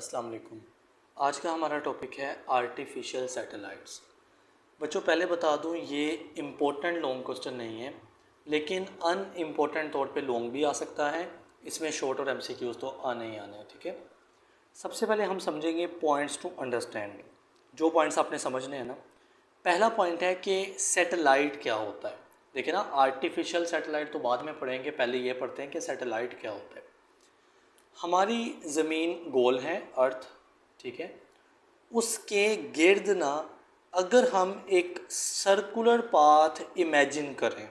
अस्सलाम वालेकुम। आज का हमारा टॉपिक है आर्टिफिशियल सैटेलाइट्स। बच्चों पहले बता दूं, ये इम्पोर्टेंट लॉन्ग क्वेश्चन नहीं है, लेकिन अनइम्पोर्टेंट तौर पे लॉन्ग भी आ सकता है। इसमें शॉर्ट और एमसीक्यूज तो आने ही आने हैं, ठीक है। सबसे पहले हम समझेंगे पॉइंट्स टू अंडरस्टैंड। जो पॉइंट्स आपने समझने हैं ना, पहला पॉइंट है कि सैटेलाइट क्या होता है। देखिए ना, आर्टिफिशियल सैटेलाइट तो बाद में पढ़ेंगे, पहले ये पढ़ते हैं कि सैटेलाइट क्या होता है। हमारी ज़मीन गोल है, अर्थ, ठीक है। उसके गिर्द ना अगर हम एक सर्कुलर पाथ इमेजिन करें,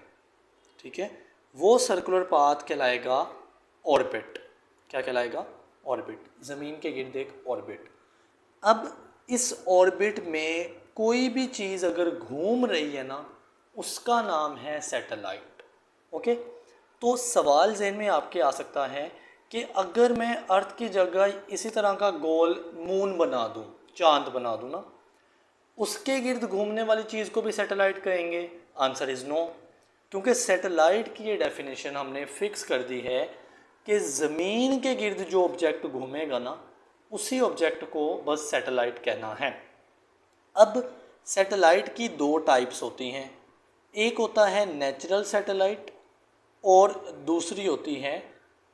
ठीक है, वो सर्कुलर पाथ कहलाएगा ऑर्बिट। क्या कहलाएगा? ऑर्बिट। ज़मीन के गिर्द एक ऑर्बिट। अब इस ऑर्बिट में कोई भी चीज़ अगर घूम रही है ना, उसका नाम है सैटेलाइट। ओके। तो सवाल ज़हन में आपके आ सकता है कि अगर मैं अर्थ की जगह इसी तरह का गोल मून बना दूं, चांद बना दूं ना, उसके गिर्द घूमने वाली चीज़ को भी सैटेलाइट कहेंगे? आंसर इज़ नो, क्योंकि सैटेलाइट की ये डेफिनेशन हमने फिक्स कर दी है कि ज़मीन के गिर्द जो ऑब्जेक्ट घूमेगा ना, उसी ऑब्जेक्ट को बस सैटेलाइट कहना है। अब सैटेलाइट की दो टाइप्स होती हैं, एक होता है नेचुरल सैटेलाइट और दूसरी होती है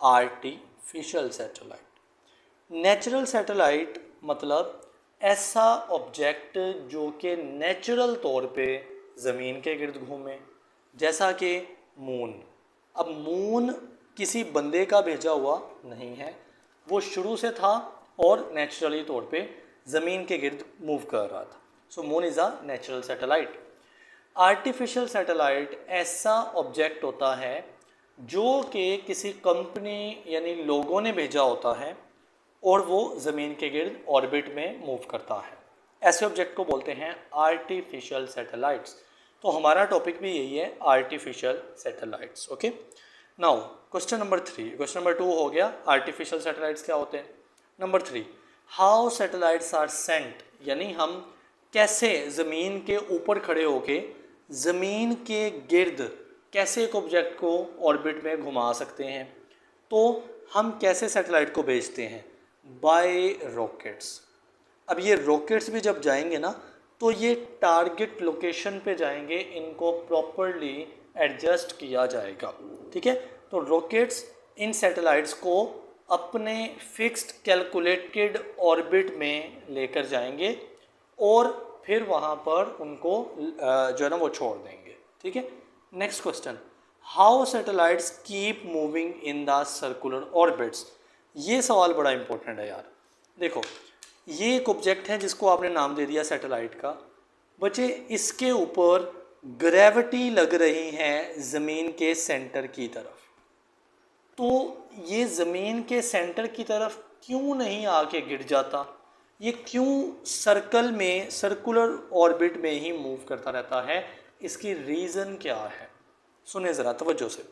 आर्टिफिशियल सैटेलाइट। नेचुरल सैटेलाइट मतलब ऐसा ऑब्जेक्ट जो कि नेचुरल तौर पे ज़मीन के गिर्द घूमे, जैसा कि मून। अब मून किसी बंदे का भेजा हुआ नहीं है, वो शुरू से था और नेचुरली तौर पे ज़मीन के गिर्द मूव कर रहा था। So moon is a natural satellite. Artificial satellite ऐसा ऑब्जेक्ट होता है जो कि किसी कंपनी यानी लोगों ने भेजा होता है और वो ज़मीन के गिर्द ऑर्बिट में मूव करता है। ऐसे ऑब्जेक्ट को बोलते हैं आर्टिफिशियल सैटेलाइट्स। तो हमारा टॉपिक भी यही है, artificial satellites. Okay. Now question number 3, question number 2 हो गया, आर्टिफिशियल सैटेलाइट्स क्या होते हैं। Number 3, how satellites are sent, यानी हम कैसे ज़मीन के ऊपर खड़े होके ज़मीन के गिर्द कैसे एक ऑब्जेक्ट को ऑर्बिट में घुमा सकते हैं। तो हम कैसे सैटेलाइट को भेजते हैं? By rockets. अब ये रॉकेट्स भी जब जाएंगे ना, तो ये टारगेट लोकेशन पे जाएंगे, इनको प्रॉपरली एडजस्ट किया जाएगा, ठीक है। तो रॉकेट्स इन सैटेलाइट्स को अपने फिक्स्ड कैलकुलेटेड ऑर्बिट में लेकर जाएंगे और फिर वहाँ पर उनको जो है ना वो छोड़ देंगे, ठीक है। Next question, how satellites keep moving in the circular orbits. ये सवाल बड़ा इंपॉर्टेंट है यार। देखो, ये एक ऑब्जेक्ट है जिसको आपने नाम दे दिया सैटेलाइट का। बच्चे, इसके ऊपर ग्रेविटी लग रही है ज़मीन के सेंटर की तरफ। तो ये ज़मीन के सेंटर की तरफ क्यों नहीं आके गिर जाता? ये क्यों सर्कल में, सर्कुलर ऑर्बिट में ही मूव करता रहता है? इसकी रीज़न क्या है? सुने ज़रा तवज्जो से।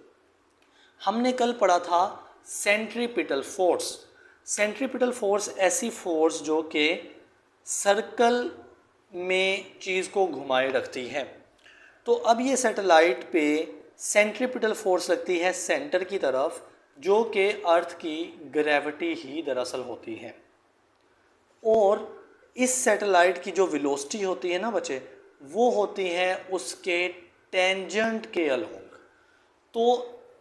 हमने कल पढ़ा था सेंट्रीपिटल फोर्स। सेंट्रीपिटल फोर्स ऐसी फोर्स जो कि सर्कल में चीज़ को घुमाए रखती है। तो अब ये सैटेलाइट पे सेंट्रीपिटल फोर्स लगती है सेंटर की तरफ, जो कि अर्थ की ग्रेविटी ही दरअसल होती है। और इस सैटेलाइट की जो वेलोसिटी होती है ना बच्चे, वो होती है उसके टेंजेंट के अलोंग। तो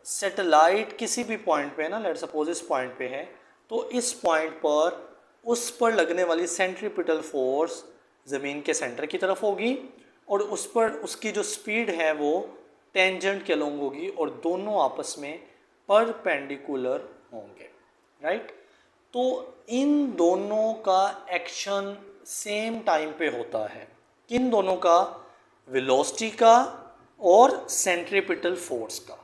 सैटेलाइट किसी भी पॉइंट पे ना, लेट सपोज इस पॉइंट पे है, तो इस पॉइंट पर उस पर लगने वाली सेंट्रीपिटल फोर्स ज़मीन के सेंटर की तरफ होगी और उस पर उसकी जो स्पीड है वो टेंजेंट के अलोंग होगी और दोनों आपस में परपेंडिकुलर होंगे, राइट। तो इन दोनों का एक्शन सेम टाइम पे होता है। किन दोनों का? वेलोसिटी का और सेंट्रीपिटल फोर्स का।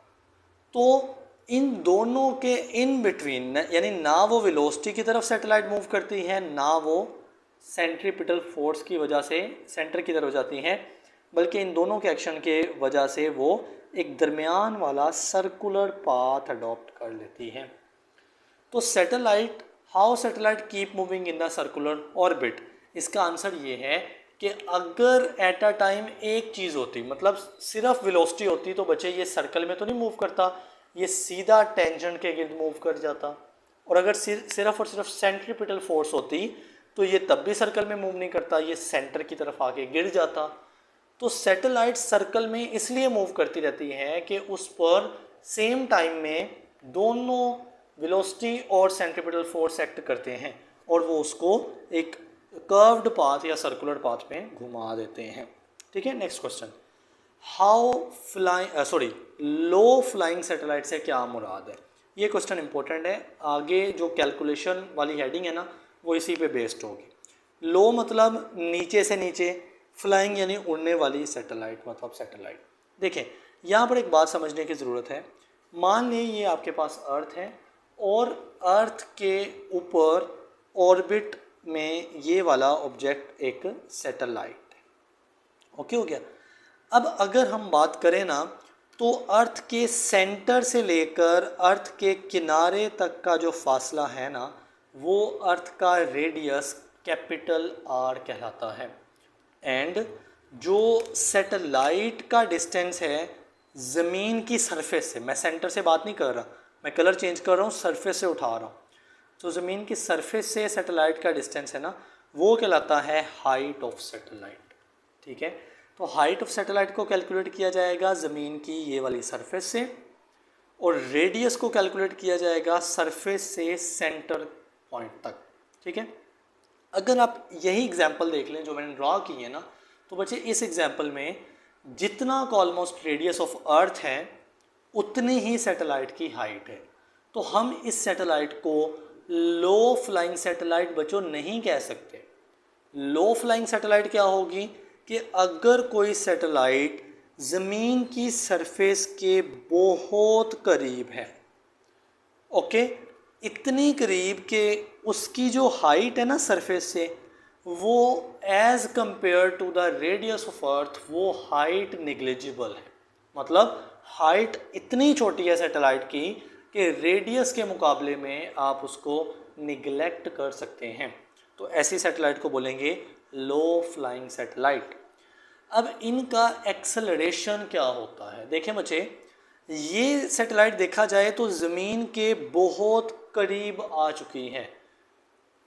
तो इन दोनों के इन बिटवीन, यानी ना वो वेलोसिटी की तरफ सैटेलाइट मूव करती है, ना वो सेंट्रीपिटल फोर्स की वजह से सेंटर की तरफ जाती हैं, बल्कि इन दोनों के एक्शन के वजह से वो एक दरमियान वाला सर्कुलर पाथ अडॉप्ट कर लेती हैं। तो satellite, how satellite keep moving in the circular orbit, इसका आंसर ये है कि अगर एट अ टाइम एक चीज़ होती, मतलब सिर्फ वेलोसिटी होती, तो बच्चे ये सर्कल में तो नहीं मूव करता, ये सीधा टेंजेंट के गिर्द मूव कर जाता। और अगर सिर्फ और सिर्फ सेंट्रीपिटल फोर्स होती तो ये तब भी सर्कल में मूव नहीं करता, ये सेंटर की तरफ आके गिर जाता। तो सैटेलाइट सर्कल में इसलिए मूव करती रहती है कि उस पर सेम टाइम में दोनों वेलोसिटी और सेंट्रीपिटल फोर्स एक्ट करते हैं और वो उसको एक कर्व्ड पाथ या सर्कुलर पाथ में घुमा देते हैं। ठीक है, नेक्स्ट क्वेश्चन, लो फ्लाइंग सैटेलाइट से क्या मुराद है? ये क्वेश्चन इंपॉर्टेंट है, आगे जो कैलकुलेशन वाली हेडिंग है ना वो इसी पे बेस्ड होगी। लो मतलब नीचे से नीचे, फ्लाइंग यानी उड़ने वाली सैटेलाइट मतलब सैटेलाइट। देखें यहाँ पर एक बात समझने की ज़रूरत है। मान लें ये आपके पास अर्थ है और अर्थ के ऊपर ऑर्बिट में ये वाला ऑब्जेक्ट एक सैटेलाइट है। ओके हो गया। अब अगर हम बात करें ना तो अर्थ के सेंटर से लेकर अर्थ के किनारे तक का जो फासला है ना वो अर्थ का रेडियस कैपिटल आर कहलाता है। एंड जो सैटेलाइट का डिस्टेंस है ज़मीन की सरफेस से, मैं सेंटर से बात नहीं कर रहा, मैं कलर चेंज कर रहा हूँ, सरफेस से उठा रहा हूँ, तो ज़मीन की सरफेस से सैटेलाइट का डिस्टेंस है ना वो कहलाता है हाइट ऑफ सैटेलाइट। ठीक है, तो हाइट ऑफ सैटेलाइट को कैलकुलेट किया जाएगा ज़मीन की ये वाली सरफेस से और रेडियस को कैलकुलेट किया जाएगा सरफेस से सेंटर पॉइंट तक। ठीक है, अगर आप यही एग्जाम्पल देख लें जो मैंने ड्रॉ की है ना तो बच्चे इस एग्जाम्पल में जितना का ऑलमोस्ट रेडियस ऑफ अर्थ है उतनी ही सैटेलाइट की हाइट है। तो हम इस सैटेलाइट को लो फ्लाइंग सैटेलाइट बच्चों नहीं कह सकते। लो फ्लाइंग सैटेलाइट क्या होगी कि अगर कोई सैटेलाइट ज़मीन की सरफेस के बहुत करीब है, ओके, इतनी करीब कि उसकी जो हाइट है ना सरफेस से वो as compare to the radius of Earth वो हाइट निग्लिजिबल है। मतलब हाइट इतनी छोटी है सैटेलाइट की कि रेडियस के मुकाबले में आप उसको निगलेक्ट कर सकते हैं। तो ऐसी सैटेलाइट को बोलेंगे लो फ्लाइंग सैटेलाइट। अब इनका एक्सेलरेशन क्या होता है? देखें बच्चे, ये सैटेलाइट देखा जाए तो ज़मीन के बहुत करीब आ चुकी है।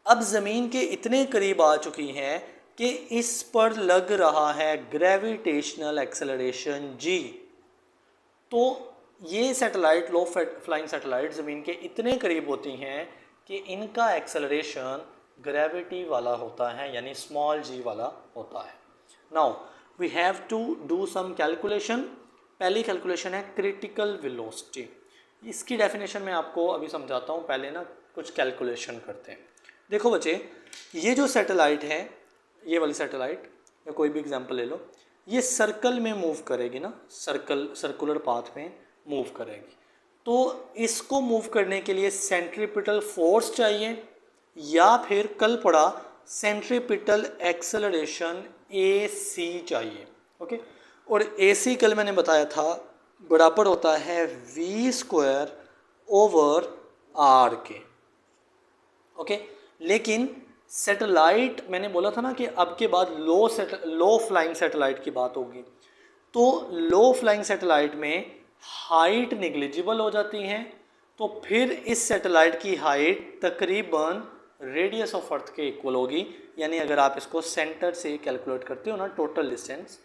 अब ज़मीन के इतने करीब आ चुकी हैं कि इस पर लग रहा है ग्रेविटेशनल एक्सेलरेशन g। तो ये सैटेलाइट लो फ्लाइंग सैटेलाइट ज़मीन के इतने करीब होती हैं कि इनका एक्सेलरेशन ग्रेविटी वाला होता है यानी स्मॉल g वाला होता है। Now we have to do some calculation. पहली कैलकुलेशन है क्रिटिकल वेलोसिटी। इसकी डेफिनेशन मैं आपको अभी समझाता हूँ, पहले ना कुछ कैलकुलेशन करते हैं। देखो बच्चे, ये जो सैटेलाइट है, ये वाली सैटेलाइट या कोई भी एग्जांपल ले लो, ये सर्कल में मूव करेगी ना, सर्कुलर पाथ में मूव करेगी। तो इसको मूव करने के लिए सेंट्रीपिटल फोर्स चाहिए या फिर कल पढ़ा सेंट्रीपिटल एक्सेलरेशन AC चाहिए। ओके, और AC कल मैंने बताया था बराबर होता है v²/r के। ओके, लेकिन सैटेलाइट मैंने बोला था ना कि अब के बाद लो फ्लाइंग सैटेलाइट की बात होगी। तो लो फ्लाइंग सैटेलाइट में हाइट निग्लिजिबल हो जाती है। तो फिर इस सैटेलाइट की हाइट तकरीबन रेडियस ऑफ अर्थ के इक्वल होगी। यानी अगर आप इसको सेंटर से कैलकुलेट करते हो ना टोटल डिस्टेंस,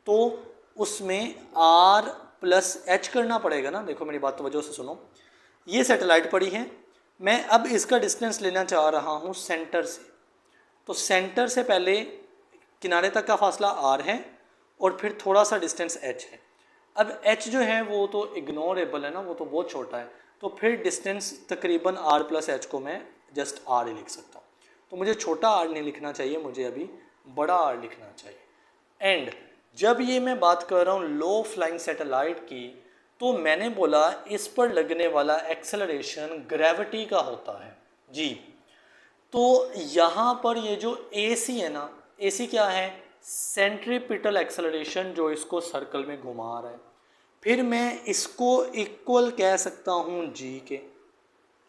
तो उसमें r+h करना पड़ेगा ना। देखो मेरी बात तवज्जो से सुनो, ये सैटेलाइट पड़ी है, मैं अब इसका डिस्टेंस लेना चाह रहा हूँ सेंटर से। तो सेंटर से पहले किनारे तक का फासला r है और फिर थोड़ा सा डिस्टेंस h है। अब h जो है वो तो इग्नोरेबल है ना, वो तो बहुत छोटा है। तो फिर डिस्टेंस तकरीबन r+h को मैं जस्ट r ही लिख सकता हूँ। तो मुझे छोटा r नहीं लिखना चाहिए, मुझे अभी बड़ा r लिखना चाहिए। एंड जब ये मैं बात कर रहा हूँ लो फ्लाइंग सैटेलाइट की, तो मैंने बोला इस पर लगने वाला एक्सेलरेशन ग्रेविटी का होता है जी। तो यहाँ पर ये जो AC है ना, AC क्या है? सेंट्रीपिटल एक्सेलरेशन जो इसको सर्कल में घुमा रहा है। फिर मैं इसको इक्वल कह सकता हूँ G के,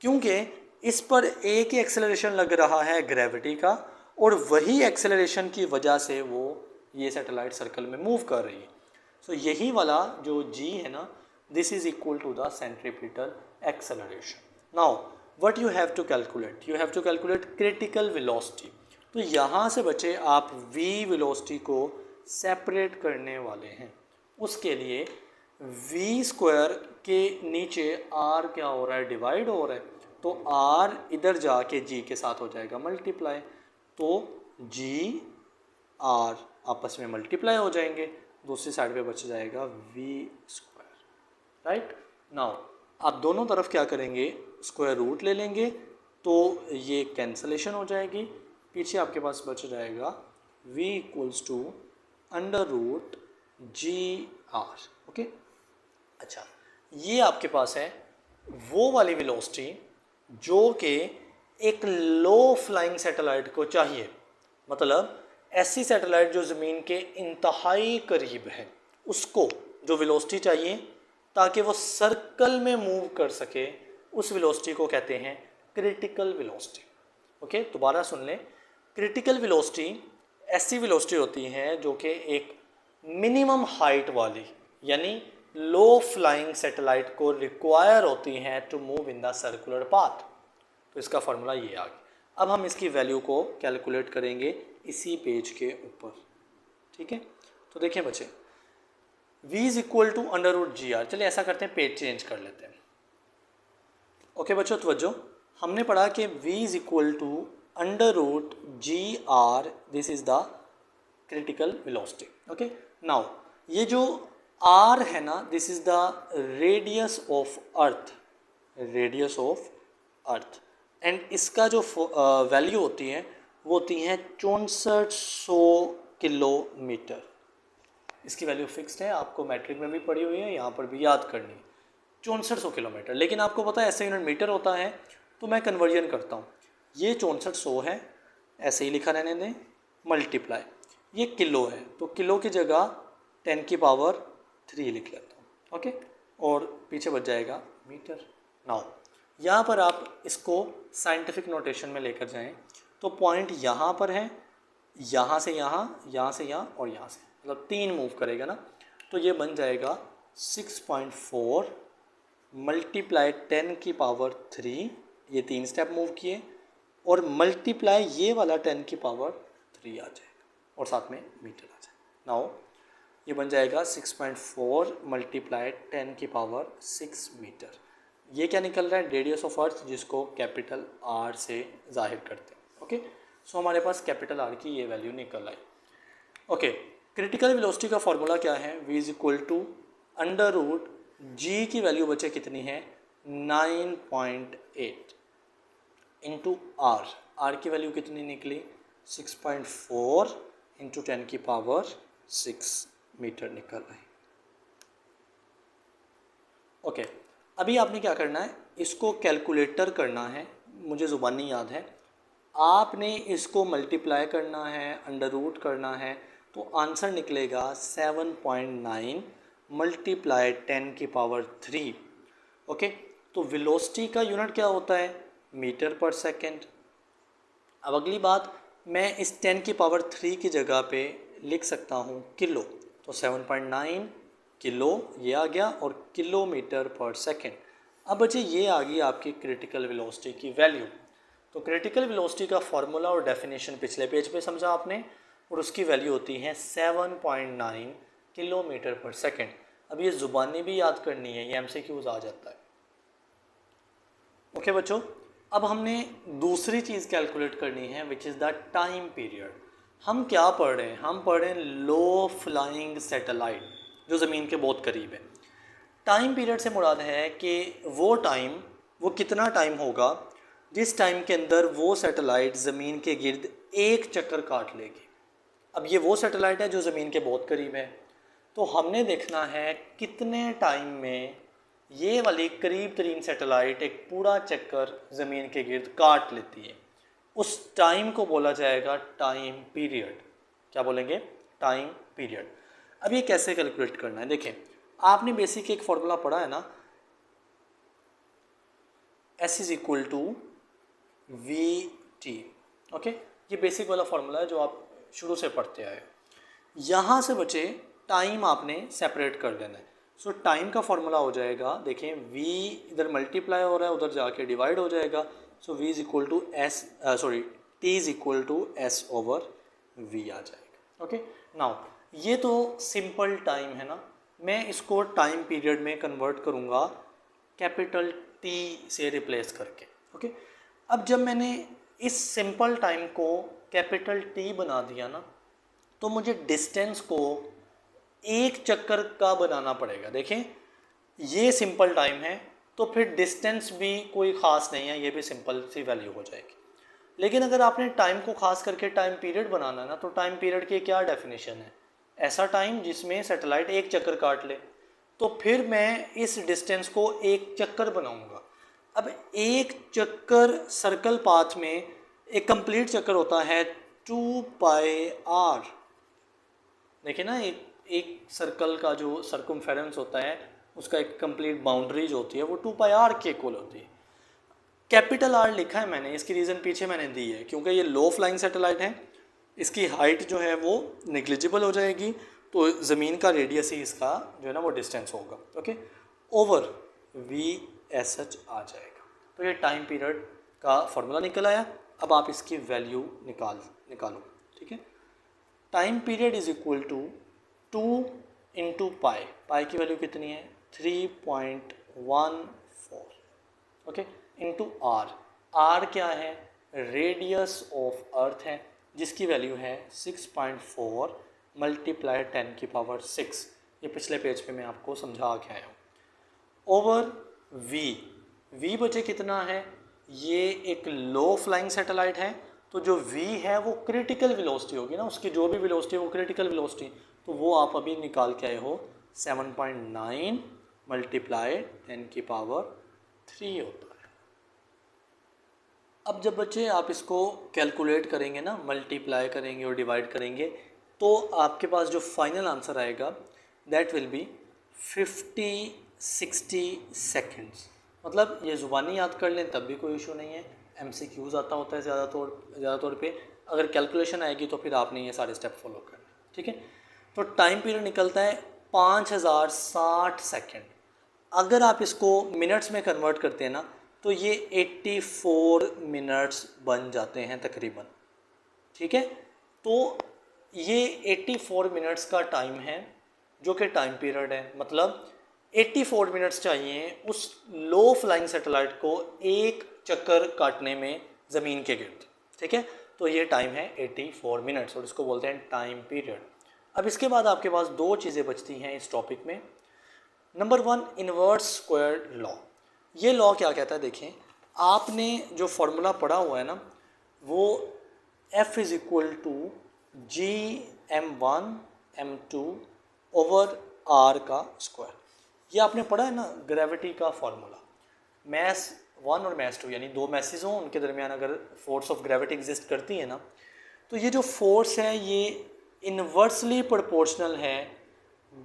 क्योंकि इस पर एक ही एक्सेलरेशन लग रहा है ग्रेविटी का और वही एक्सेलरेशन की वजह से वो ये सैटेलाइट सर्कल में मूव कर रही है। सो यही वाला जो G है ना, this is equal to the centripetal acceleration. Now what you have to calculate critical velocity. तो यहाँ से बच्चे आप v वेलोसिटी को सेपरेट करने वाले हैं। उसके लिए v स्क्वायर के नीचे r क्या हो रहा है, डिवाइड हो रहा है, तो r इधर जाके g के साथ हो जाएगा मल्टीप्लाई, तो g r आपस में मल्टीप्लाई हो जाएंगे, दूसरी साइड पे बच जाएगा v स्क्वायर। राइट नाउ आप दोनों तरफ क्या करेंगे, स्क्वायर रूट ले लेंगे, तो ये कैंसलेशन हो जाएगी, पीछे आपके पास बच जाएगा v equals to under root G R. Okay, अच्छा ये आपके पास है वो वाली वेलोसिटी जो कि एक लो फ्लाइंग सैटेलाइट को चाहिए, मतलब ऐसी सैटेलाइट जो ज़मीन के इंतहाई करीब है, उसको जो वेलोसिटी चाहिए ताकि वो सर्कल में मूव कर सके, उस वेलोसिटी को कहते हैं क्रिटिकल वेलोसिटी। ओके, दोबारा सुन लें, क्रिटिकल वेलोसिटी ऐसी वेलोसिटी होती है जो कि एक मिनिमम हाइट वाली यानी लो फ्लाइंग सैटेलाइट को रिक्वायर होती हैं to move in the circular path. तो इसका फार्मूला ये आ गया। अब हम इसकी वैल्यू को कैलकुलेट करेंगे इसी पेज के ऊपर। ठीक है, तो देखिए बच्चे, v is equal to under root G R. चलिए ऐसा करते हैं, पेज चेंज कर लेते हैं। ओके बच्चों, तवज्जो, हमने पढ़ा कि v is equal to under root G R, this is the critical velocity. Okay, now ये जो r है ना, this is the radius of Earth, radius of Earth, and इसका जो वैल्यू होती है वो होती है 6400 किलोमीटर। इसकी वैल्यू फिक्स्ड है, आपको मैट्रिक में भी पढ़ी हुई है, यहाँ पर भी याद करनी है, 6400 किलोमीटर। लेकिन आपको पता है ऐसे यूनिट मीटर होता है, तो मैं कन्वर्जन करता हूँ, ये 6400 है, ऐसे ही लिखा रहने दें, मल्टीप्लाई, ये किलो है तो किलो की जगह 10 की पावर 3 लिख लेता हूँ। ओके, और पीछे बच जाएगा मीटर। नाउ यहाँ पर आप इसको साइंटिफिक नोटेशन में लेकर जाएं, तो पॉइंट यहाँ पर है, यहाँ से यहाँ, यहाँ से यहाँ और यहाँ से, मतलब 3 मूव करेगा ना, तो ये बन जाएगा 6.4 मल्टीप्लाई 10 की पावर 3, ये 3 स्टेप मूव किए, और मल्टीप्लाई ये वाला 10 की पावर 3 आ जाएगा और साथ में मीटर आ जाएगा। नाउ ये बन जाएगा 6.4 मल्टीप्लाई 10 की पावर 6 मीटर। ये क्या निकल रहा है, रेडियस ऑफ अर्थ, जिसको कैपिटल आर से जाहिर करते हैं। ओके, सो हमारे पास कैपिटल आर की ये वैल्यू निकल आई। ओके, क्रिटिकल वेलोसिटी का फॉर्मूला क्या है, v is equal to under root g की वैल्यू बचे कितनी है 9.8 इंटू आर, आर की वैल्यू कितनी निकली 6.4 इंटू 10 की पावर 6 मीटर निकल रही। ओके, अभी आपने क्या करना है, इसको कैलकुलेटर करना है, मुझे ज़ुबानी याद है, आपने इसको मल्टीप्लाई करना है, अंडर रूट करना है, तो आंसर निकलेगा 7.9 मल्टीप्लाई 10 की पावर 3। ओके, तो वेलोसिटी का यूनिट क्या होता है, मीटर पर सेकेंड। अब अगली बात, मैं इस 10 की पावर 3 की जगह पे लिख सकता हूँ किलो, तो 7.9 किलो ये आ गया, और किलोमीटर पर सेकेंड। अब बच्चे ये आ गई आपकी क्रिटिकल वेलोसिटी की वैल्यू। तो क्रिटिकल वेलोसिटी का फॉर्मूला और डेफिनेशन पिछले पेज पे समझा आपने, और उसकी वैल्यू होती है 7.9 किलोमीटर पर सेकेंड। अब ये ज़ुबानी भी याद करनी है, ये MCQs आ जाता है। ओके बच्चों, अब हमने दूसरी चीज़ कैलकुलेट करनी है, which is the time period. हम क्या पढ़ रहे हैं, हम पढ़ रहे हैं लो फ्लाइंग सैटेलाइट जो ज़मीन के बहुत करीब है। टाइम पीरियड से मुराद है कि वो टाइम, वो कितना टाइम होगा जिस टाइम के अंदर वो सैटेलाइट ज़मीन के गिर्द एक चक्कर काट लेगी। अब ये वो सैटेलाइट है जो ज़मीन के बहुत करीब है, तो हमने देखना है कितने टाइम में ये वाली करीब तरीन सैटेलाइट एक पूरा चक्कर ज़मीन के गिर्द काट लेती है। उस टाइम को बोला जाएगा टाइम पीरियड। क्या बोलेंगे, टाइम पीरियड। अब ये कैसे कैलकुलेट करना है, देखें, आपने बेसिक एक फॉर्मूला पढ़ा है ना, S is equal to VT। Okay, ये बेसिक वाला फॉर्मूला है जो आप शुरू से पढ़ते आए। यहाँ से बचे टाइम आपने सेपरेट कर लेना है। सो टाइम का फॉर्मूला हो जाएगा, देखें v इधर मल्टीप्लाई हो रहा है, उधर जाके डिवाइड हो जाएगा। So v is equal to S t is equal to S over v आ जाएगा। ओके, नाउ ये तो सिंपल टाइम है ना, मैं इसको टाइम पीरियड में कन्वर्ट करूँगा कैपिटल T से रिप्लेस करके। ओके, अब जब मैंने इस सिंपल टाइम को कैपिटल T बना दिया ना, तो मुझे डिस्टेंस को एक चक्कर का बनाना पड़ेगा। देखें ये सिंपल टाइम है, तो फिर डिस्टेंस भी कोई ख़ास नहीं है, ये भी सिंपल सी वैल्यू हो जाएगी। लेकिन अगर आपने टाइम को खास करके टाइम पीरियड बनाना है ना, तो टाइम पीरियड की क्या डेफिनेशन है, ऐसा टाइम जिसमें सैटेलाइट एक चक्कर काट ले। तो फिर मैं इस डिस्टेंस को एक चक्कर बनाऊंगा। अब एक चक्कर सर्कल पाथ में एक कंप्लीट चक्कर होता है 2πr। देखिए ना, एक सर्कल का जो सर्कमफेरेंस होता है उसका एक कंप्लीट बाउंड्री जो होती है वो 2πr के इक्वल होती है। कैपिटल R लिखा है मैंने, इसकी रीज़न पीछे मैंने दी है, क्योंकि ये लो फ्लाइंग सैटेलाइट है, इसकी हाइट जो है वो नेग्लिजिबल हो जाएगी, तो ज़मीन का रेडियस ही इसका जो है ना वो डिस्टेंस होगा। ओके, ओवर VSH आ जाएगा। तो ये टाइम पीरियड का फॉर्मूला निकल आया। अब आप इसकी वैल्यू निकालो। ठीक है, time period is equal to 2 into pi की वैल्यू कितनी है 3.14। ओके, इंटू आर क्या है, रेडियस ऑफ अर्थ है, जिसकी वैल्यू है 6.4 मल्टीप्लाई 10 की पावर 6। ये पिछले पेज पे मैं आपको समझा के आया हूँ। ओवर वी बचे कितना है, ये एक लो फ्लाइंग सैटेलाइट है, तो जो v है वो क्रिटिकल वेलोसिटी होगी ना, उसकी जो भी वेलोसिटी है वो क्रिटिकल वेलोसिटी, तो वो आप अभी निकाल के आए हो 7.9 मल्टीप्लाई 10 की पावर 3 होता है। अब जब बच्चे आप इसको कैलकुलेट करेंगे ना, मल्टीप्लाई करेंगे और डिवाइड करेंगे, तो आपके पास जो फाइनल आंसर आएगा दैट विल बी 50-60 सेकेंड्स। मतलब ये ज़ुबानी याद कर लें तब भी कोई इशू नहीं है, MCQs आता होता है ज़्यादा तौर पे, अगर कैलकुलेशन आएगी तो फिर आपने ये सारे स्टेप फॉलो करना। ठीक है, तो टाइम पीरियड निकलता है 5060 सेकेंड। अगर आप इसको मिनट्स में कन्वर्ट करते हैं ना, तो ये 84 मिनट्स बन जाते हैं तकरीबन। ठीक है, तो ये 84 मिनट्स का टाइम है जो कि टाइम पीरियड है। मतलब 84 मिनट्स चाहिए उस लो फ्लाइंग सैटेलाइट को एक चक्कर काटने में ज़मीन के गिर्द। ठीक है, तो ये टाइम है 84 मिनट्स और इसको बोलते हैं टाइम पीरियड। अब इसके बाद आपके पास दो चीज़ें बचती हैं इस टॉपिक में। Number 1, inverse square law. ये लॉ क्या कहता है, देखें आपने जो फॉर्मूला पढ़ा हुआ है ना, वो F is equal to GM1 M2 over R का स्क्वायर। ये आपने पढ़ा है ना, ग्रेविटी का फॉर्मूला। मैस 1 और मैस 2 यानी दो मैसेज हों, उनके दरमियान अगर फोर्स ऑफ ग्रेविटी एग्जिस्ट करती है ना, तो ये जो फोर्स है ये इन्वर्सली प्रोपोर्शनल है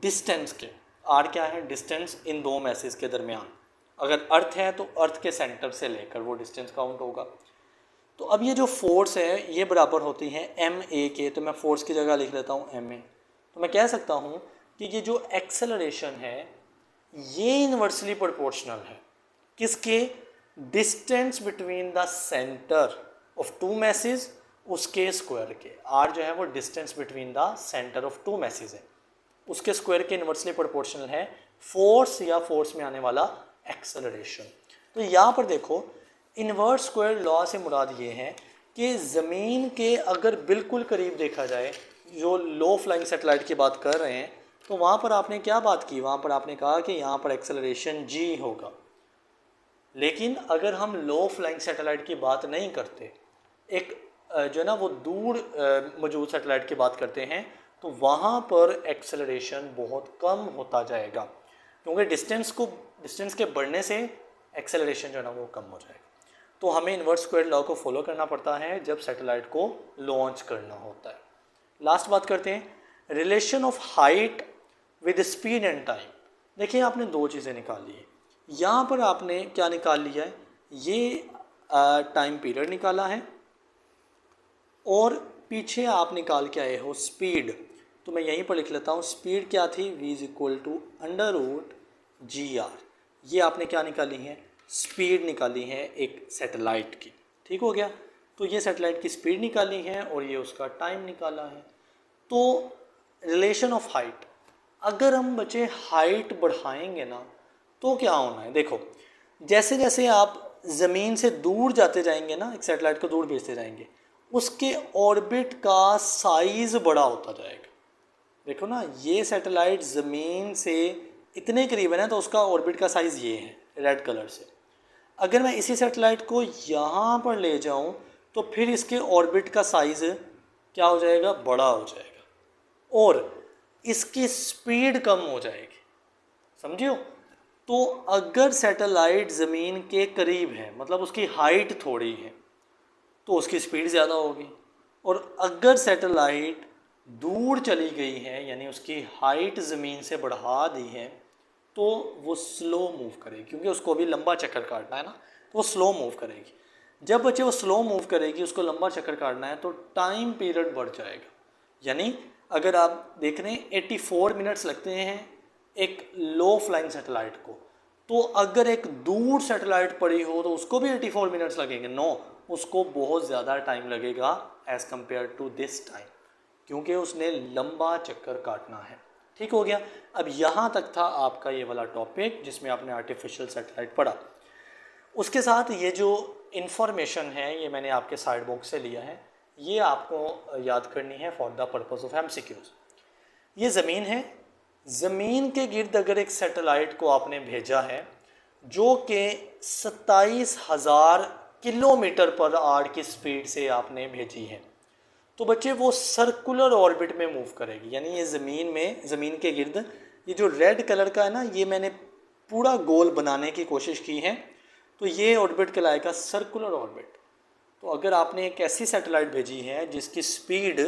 डिस्टेंस के। आर क्या है, डिस्टेंस इन दो मैसेज के दरमियान। अगर अर्थ है तो अर्थ के सेंटर से लेकर वो डिस्टेंस काउंट होगा। तो अब ये जो फोर्स है ये बराबर होती है MA के, तो मैं फोर्स की जगह लिख लेता हूँ MA। तो मैं कह सकता हूँ कि ये जो एक्सेलरेशन है ये इन्वर्सली प्रोपोर्शनल है किसके, distance between the centre of two masses उसके स्क्वायर के। आर जो है वो distance between the centre of two masses है, उसके स्क्वायर के इन्वर्सली प्रोपोर्शनल है फोर्स या फोर्स में आने वाला एक्सेलरेशन। तो यहाँ पर देखो इन्वर्स स्क्वायर लॉ से मुराद ये है कि ज़मीन के अगर बिल्कुल करीब देखा जाए, जो लो फ्लाइंग सैटेलाइट की बात कर रहे हैं, तो वहाँ पर आपने क्या बात की, वहाँ पर आपने कहा कि यहाँ पर एक्सेलरेशन g होगा। लेकिन अगर हम लो फ्लाइंग सैटेलाइट की बात नहीं करते, एक जो है ना वो दूर मौजूद सैटेलाइट की बात करते हैं, तो वहाँ पर एक्सेलरेशन बहुत कम होता जाएगा, क्योंकि डिस्टेंस के बढ़ने से एक्सेलरेशन जो है ना वो कम हो जाएगा। तो हमें इन्वर्स स्क्वायर लॉ को फॉलो करना पड़ता है जब सैटेलाइट को लॉन्च करना होता है। लास्ट बात करते हैं, relation of height with speed and time. देखिए आपने दो चीज़ें निकाली है, यहाँ पर आपने क्या निकाल लिया है, ये टाइम पीरियड निकाला है और पीछे आप निकाल के आए हो स्पीड। तो मैं यहीं पर लिख लेता हूँ, स्पीड क्या थी, v is equal to √GR। ये आपने क्या निकाली है, स्पीड निकाली है एक सैटेलाइट की। ठीक हो गया, तो ये सैटेलाइट की स्पीड निकाली है और ये उसका टाइम निकाला है। तो रिलेशन ऑफ हाइट, अगर हम बच्चे हाइट बढ़ाएंगे ना तो क्या होना है, देखो जैसे जैसे आप ज़मीन से दूर जाते जाएंगे ना, एक सैटेलाइट को दूर भेजते जाएंगे, उसके ऑर्बिट का साइज़ बड़ा होता जाएगा। देखो ना, ये सैटेलाइट ज़मीन से इतने करीब है ना, तो उसका ऑर्बिट का साइज़ ये है रेड कलर से। अगर मैं इसी सैटेलाइट को यहाँ पर ले जाऊँ तो फिर इसके ऑर्बिट का साइज़ क्या हो जाएगा, बड़ा हो जाएगा और इसकी स्पीड कम हो जाएगी। समझियो, तो अगर सैटेलाइट ज़मीन के करीब है, मतलब उसकी हाइट थोड़ी है, तो उसकी स्पीड ज़्यादा होगी। और अगर सैटेलाइट दूर चली गई है, यानी उसकी हाइट ज़मीन से बढ़ा दी है, तो वो स्लो मूव करेगी, क्योंकि उसको भी लंबा चक्कर काटना है ना, तो वो स्लो मूव करेगी। जब बच्चे वो स्लो मूव करेगी, उसको लंबा चक्कर काटना है, तो टाइम पीरियड बढ़ जाएगा। यानी अगर आप देख रहे हैं 84 मिनट्स लगते हैं एक लो फ्लाइंग सैटेलाइट को, तो अगर एक दूर सैटेलाइट पड़ी हो तो उसको भी 84 मिनट्स लगेंगे? नो, उसको बहुत ज़्यादा टाइम लगेगा as compare to this time, क्योंकि उसने लंबा चक्कर काटना है। ठीक हो गया। अब यहाँ तक था आपका ये वाला टॉपिक जिसमें आपने आर्टिफिशियल सैटेलाइट पढ़ा। उसके साथ ये जो इन्फॉर्मेशन है ये मैंने आपके साइड बॉक्स से लिया है, ये आपको याद करनी है for the purpose of MCQs। ये ज़मीन है, ज़मीन के गिर्द अगर एक सैटेलाइट को आपने भेजा है जो कि 27,000 किलोमीटर पर आवर की स्पीड से आपने भेजी है, तो बच्चे वो सर्कुलर ऑर्बिट में मूव करेगी। यानी ये ज़मीन के गिर्द ये जो रेड कलर का है ना, ये मैंने पूरा गोल बनाने की कोशिश की है, तो ये ऑर्बिट कहलाएगा सर्कुलर ऑर्बिट। तो अगर आपने एक ऐसी सैटेलाइट भेजी है जिसकी स्पीड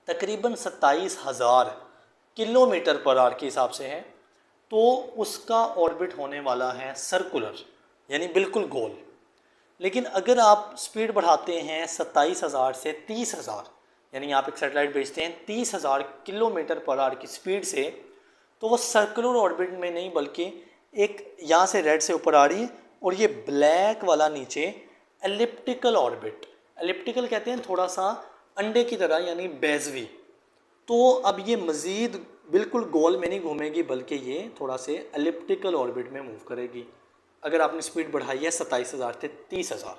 तकरीबन 27,000 किलोमीटर पर आवर के हिसाब से है, तो उसका ऑर्बिट होने वाला है सर्कुलर, यानी बिल्कुल गोल। लेकिन अगर आप स्पीड बढ़ाते हैं 27,000 से 30,000, यानी आप एक सैटेलाइट भेजते हैं 30,000 किलोमीटर पर आवर की स्पीड से, तो वो सर्कुलर ऑर्बिट में नहीं बल्कि एक यहाँ से रेड से ऊपर आ रही है और ये ब्लैक वाला नीचे एलिप्टिकल ऑर्बिट, एलिप्टिकल कहते हैं थोड़ा सा अंडे की तरह, यानी बेजवी। तो अब ये मज़ीद बिल्कुल गोल में नहीं घूमेगी बल्कि ये थोड़ा से एलिप्टिकल ऑर्बिट में मूव करेगी। अगर आपने स्पीड बढ़ाई है 27,000 से 30,000,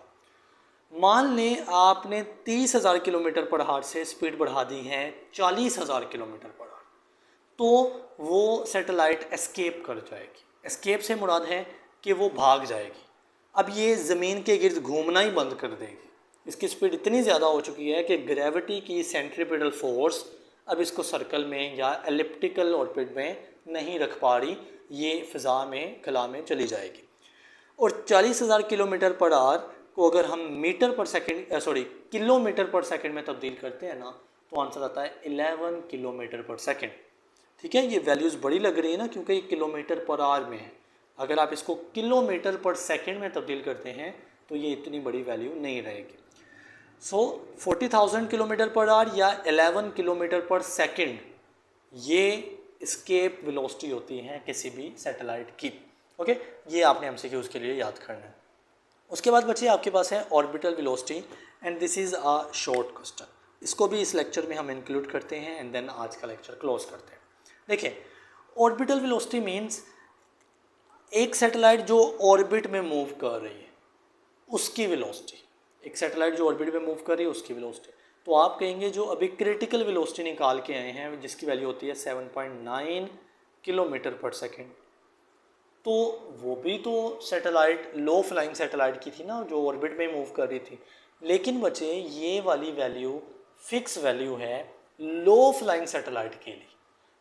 मान लें आपने 30,000 किलोमीटर पर आवर से स्पीड बढ़ा दी है 40,000 किलोमीटर पर आवर, तो वो सैटेलाइट एस्केप कर जाएगी। एस्केप से मुराद है कि वो भाग जाएगी। अब ये ज़मीन के गिर्द घूमना ही बंद कर देगी। इसकी स्पीड इतनी ज़्यादा हो चुकी है कि ग्रेविटी की सेंट्रीपिटल फोर्स अब इसको सर्कल में या एलिप्टिकल ऑर्बिट में नहीं रख पा रही, ये फ़िज़ा में खला में चली जाएगी। और 40,000 किलोमीटर पर आवर को अगर हम किलोमीटर पर सेकंड में तब्दील करते हैं ना, तो आंसर आता है 11 किलोमीटर पर सेकंड। ठीक है, ये वैल्यूज़ बड़ी लग रही है ना क्योंकि ये किलोमीटर पर आवर में है। अगर आप इसको किलोमीटर पर सेकंड में तब्दील करते हैं तो ये इतनी बड़ी वैल्यू नहीं रहेगी। सो 40,000 किलोमीटर पर आवर या 11 किलोमीटर पर सेकंड, ये एस्केप वेलोसिटी होती है किसी भी सैटेलाइट की। ओके, ये आपने MCQs के लिए याद करना है। उसके बाद बच्चे आपके पास है orbital velocity, and this is a short question. इसको भी इस लेक्चर में हम इंक्लूड करते हैं एंड देन आज का लेक्चर क्लोज करते हैं। देखिए, ऑर्बिटल वेलोसिटी मीन्स एक सैटेलाइट जो ऑर्बिट में मूव कर रही है उसकी वेलोसिटी, एक सैटेलाइट जो ऑर्बिट में मूव कर रही है उसकी वेलोसिटी। तो आप कहेंगे जो अभी क्रिटिकल वेलोसिटी निकाल के आए हैं जिसकी वैल्यू होती है 7.9 किलोमीटर पर सेकेंड, तो वो भी तो सैटेलाइट लो फ्लाइंग सैटेलाइट की थी ना जो ऑर्बिट में मूव कर रही थी। लेकिन बच्चे ये वाली वैल्यू फिक्स वैल्यू है लो फ्लाइंग सैटेलाइट के लिए।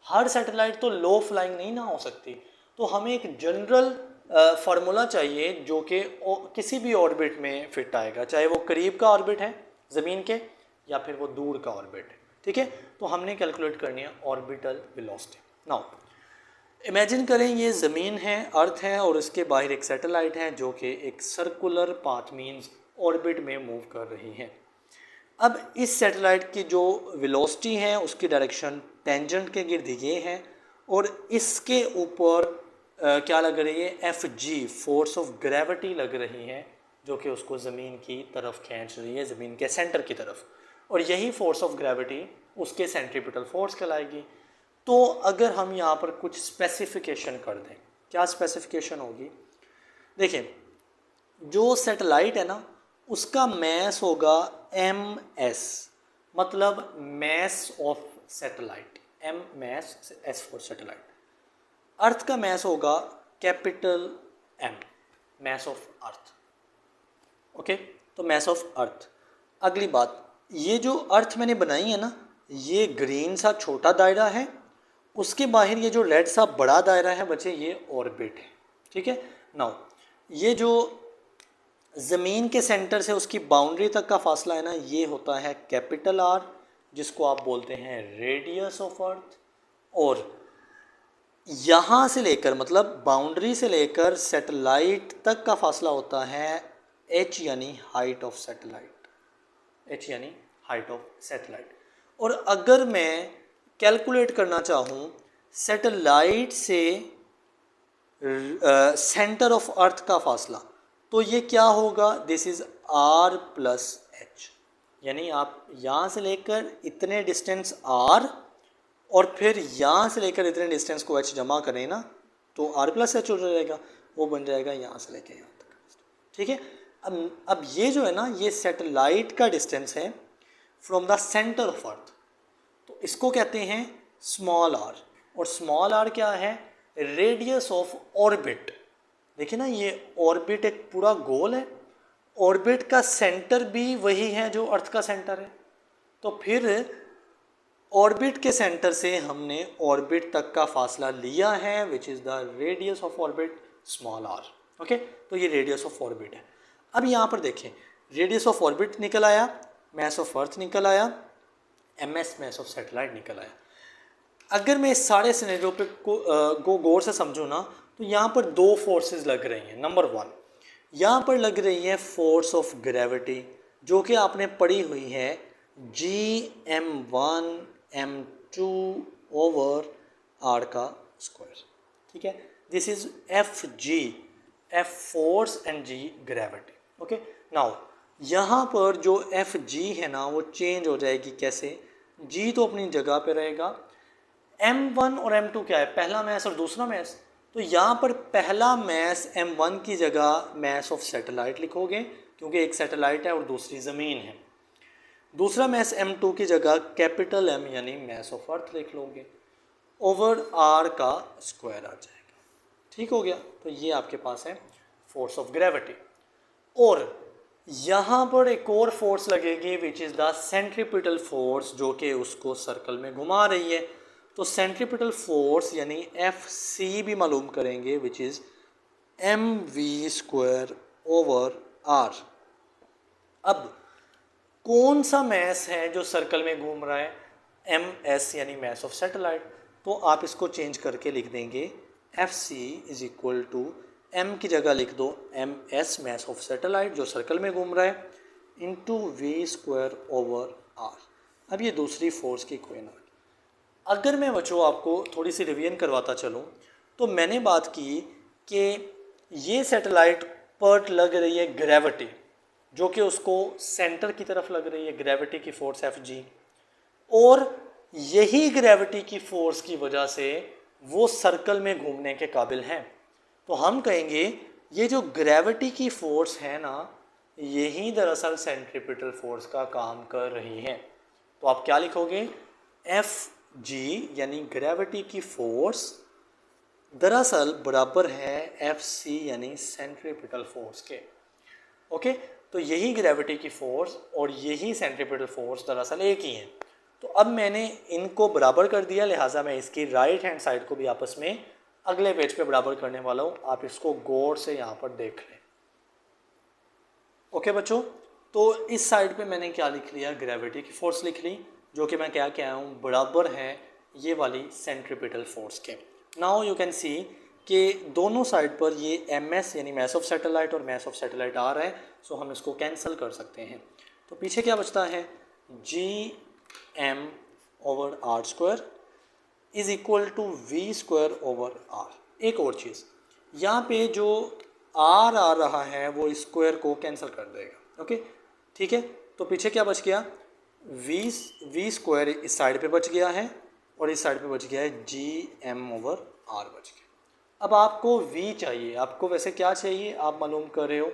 हर सैटेलाइट तो लो फ्लाइंग नहीं ना हो सकती, तो हमें एक जनरल फार्मूला चाहिए जो कि किसी भी ऑर्बिट में फिट आएगा, चाहे वो करीब का ऑर्बिट है ज़मीन के या फिर वो दूर का ऑर्बिट है। ठीक है, तो हमने कैलकुलेट करनी है ऑर्बिटल वेलोसिटी। नाउ इमेजिन करें ये ज़मीन है, अर्थ है, और इसके बाहर एक सैटेलाइट है जो कि एक सर्कुलर पाथ मीन्स ऑर्बिट में मूव कर रही है। अब इस सैटेलाइट की जो वेलोसिटी है उसकी डायरेक्शन टेंजेंट के गिर्द ये है, और इसके ऊपर क्या लग रही है, F G force of gravity लग रही है, जो कि उसको ज़मीन की तरफ खींच रही है, ज़मीन के सेंटर की तरफ, और यही फोर्स ऑफ ग्रेविटी उसके सेंट्रीपिटल फोर्स कहलाएगी। तो अगर हम यहाँ पर कुछ स्पेसिफिकेशन कर दें, क्या स्पेसिफिकेशन होगी, देखिए जो सैटेलाइट है ना उसका मैस होगा एम एस, मतलब mass of satellite, M mass S for satellite. Earth का मैस होगा capital M, mass of earth. Okay, तो मैस ऑफ अर्थ। अगली बात, ये जो अर्थ मैंने बनाई है ना, ये ग्रीन सा छोटा दायरा है, उसके बाहर ये जो रेड सा बड़ा दायरा है बच्चे, ये ऑर्बिट है। ठीक है, नाउ ये जो ज़मीन के सेंटर से उसकी बाउंड्री तक का फासला है ना, ये होता है कैपिटल आर, जिसको आप बोलते हैं रेडियस ऑफ अर्थ। और यहाँ से लेकर, मतलब बाउंड्री से लेकर सैटेलाइट तक का फासला होता है एच, यानी हाइट ऑफ सैटेलाइट, एच यानी हाइट ऑफ सैटेलाइट। और अगर मैं कैलकुलेट करना चाहूँ सैटेलाइट से सेंटर ऑफ अर्थ का फासला, तो ये क्या होगा, this is R plus H, यानी आप यहाँ से लेकर इतने डिस्टेंस आर और फिर यहाँ से लेकर इतने डिस्टेंस को एच जमा करें ना, तो आर प्लस एच हो जाएगा, वो बन जाएगा यहाँ से लेकर यहाँ तक। ठीक है, अब ये जो है ना, ये सैटेलाइट का डिस्टेंस है from the centre of earth, तो इसको कहते हैं स्मॉल आर। और स्मॉल आर क्या है, रेडियस ऑफ ऑर्बिट। देखिए ना, ये ऑर्बिट एक पूरा गोल है, ऑर्बिट का सेंटर भी वही है जो अर्थ का सेंटर है, तो फिर ऑर्बिट के सेंटर से हमने ऑर्बिट तक का फासला लिया है, which is the radius of orbit small R. Okay, तो ये रेडियस ऑफ ऑर्बिट है। अब यहाँ पर देखें, रेडियस ऑफ ऑर्बिट निकल आया, मैस ऑफ अर्थ निकल आया, M S mass of satellite निकल आया। अगर मैं इस सारे सिनेरियो पे को गौर से समझूँ ना, तो यहाँ पर दो फोर्सेस लग रही हैं। नंबर वन, यहाँ पर लग रही है फोर्स ऑफ ग्रेविटी, जो कि आपने पढ़ी हुई है Gm1m2 ओवर आर का स्क्वायर। ठीक है, this is F G, F force and G gravity. Okay, now यहाँ पर जो एफ जी है ना, वो चेंज हो जाएगी। कैसे, जी तो अपनी जगह पे रहेगा, m1 और m2 क्या है, पहला मैस और दूसरा मैस, तो यहाँ पर पहला मैस m1 की जगह मैस ऑफ सैटेलाइट लिखोगे, क्योंकि एक सैटेलाइट है और दूसरी ज़मीन है। दूसरा मैस m2 की जगह कैपिटल M यानी मैस ऑफ अर्थ लिख लोगे, ओवर r का स्क्वायर आ जाएगा। ठीक हो गया, तो ये आपके पास है फोर्स ऑफ ग्रेविटी। और यहाँ पर एक और फोर्स लगेगी, which is the centripetal force, जो कि उसको सर्कल में घुमा रही है। तो सेंट्रीपिटल फोर्स यानी एफ सी भी मालूम करेंगे, which is M V square over R. अब कौन सा मैस है जो सर्कल में घूम रहा है, एम एस यानी मैस ऑफ सैटेलाइट, तो आप इसको चेंज करके लिख देंगे F C is equal to, M की जगह लिख दो M S mass of satellite जो सर्कल में घूम रहा है, into V square over R. अब ये दूसरी फोर्स की इक्वेशन। अगर मैं बच्चों आपको थोड़ी सी रिवीजन करवाता चलूँ, तो मैंने बात की कि ये सैटेलाइट पर लग रही है ग्रेविटी, जो कि उसको सेंटर की तरफ लग रही है, ग्रेविटी की फोर्स एफ जी, और यही ग्रेविटी की फोर्स की वजह से वो सर्कल में घूमने के काबिल हैं। तो हम कहेंगे ये जो ग्रेविटी की फोर्स है ना, यही दरअसल सेंट्रीपिटल फोर्स का काम कर रही है। तो आप क्या लिखोगे, एफ जी यानी ग्रेविटी की फोर्स दरअसल बराबर है एफ सी यानी सेंट्रीपिटल फोर्स के। ओके, तो यही ग्रेविटी की फोर्स और यही सेंट्रीपिटल फोर्स दरअसल एक ही है। तो अब मैंने इनको बराबर कर दिया, लिहाजा मैं इसकी राइट हैंड साइड को भी आपस में अगले पेज पे बराबर करने वाला हूँ। आप इसको गौर से यहाँ पर देख लें। ओके बच्चों, तो इस साइड पे मैंने क्या लिख लिया, ग्रेविटी की फोर्स लिख ली, जो कि मैं क्या आया हूँ, बराबर है ये वाली सेंट्रीपिटल फोर्स के। नाउ यू कैन सी कि दोनों साइड पर ये एम एस यानी मैस ऑफ सैटेलाइट और मैस ऑफ सैटेलाइट आ रहा है, सो हम इसको कैंसिल कर सकते हैं। तो पीछे क्या बचता है, G M over R square is equal to V square over R. एक और चीज़, यहाँ पे जो आर आ रहा है वो स्क्वायर को कैंसिल कर देगा। ओके ठीक है, तो पीछे क्या बच गया, वी स्क्वायर इस साइड पे बच गया है और इस साइड पे बच गया है जी एम ओवर आर बच गया। अब आपको v चाहिए, आपको वैसे क्या चाहिए, आप मालूम कर रहे हो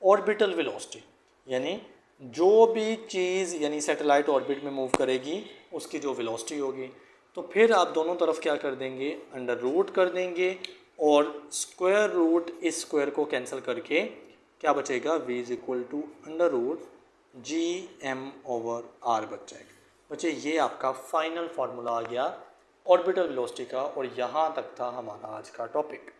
ऑर्बिटल वेलोसिटी, यानी जो भी चीज़ यानी सैटेलाइट ऑर्बिट में मूव करेगी उसकी जो वेलोसिटी होगी। तो फिर आप दोनों तरफ क्या कर देंगे, अंडर रूट कर देंगे और स्क्वायर रूट इस स्क्वायर को कैंसिल करके क्या बचेगा, v is equal to under root G M over R बच जाएगा। बच्चे ये आपका फाइनल फार्मूला आ गया ऑर्बिटल वेलोसिटी का, और यहाँ तक था हमारा आज का टॉपिक।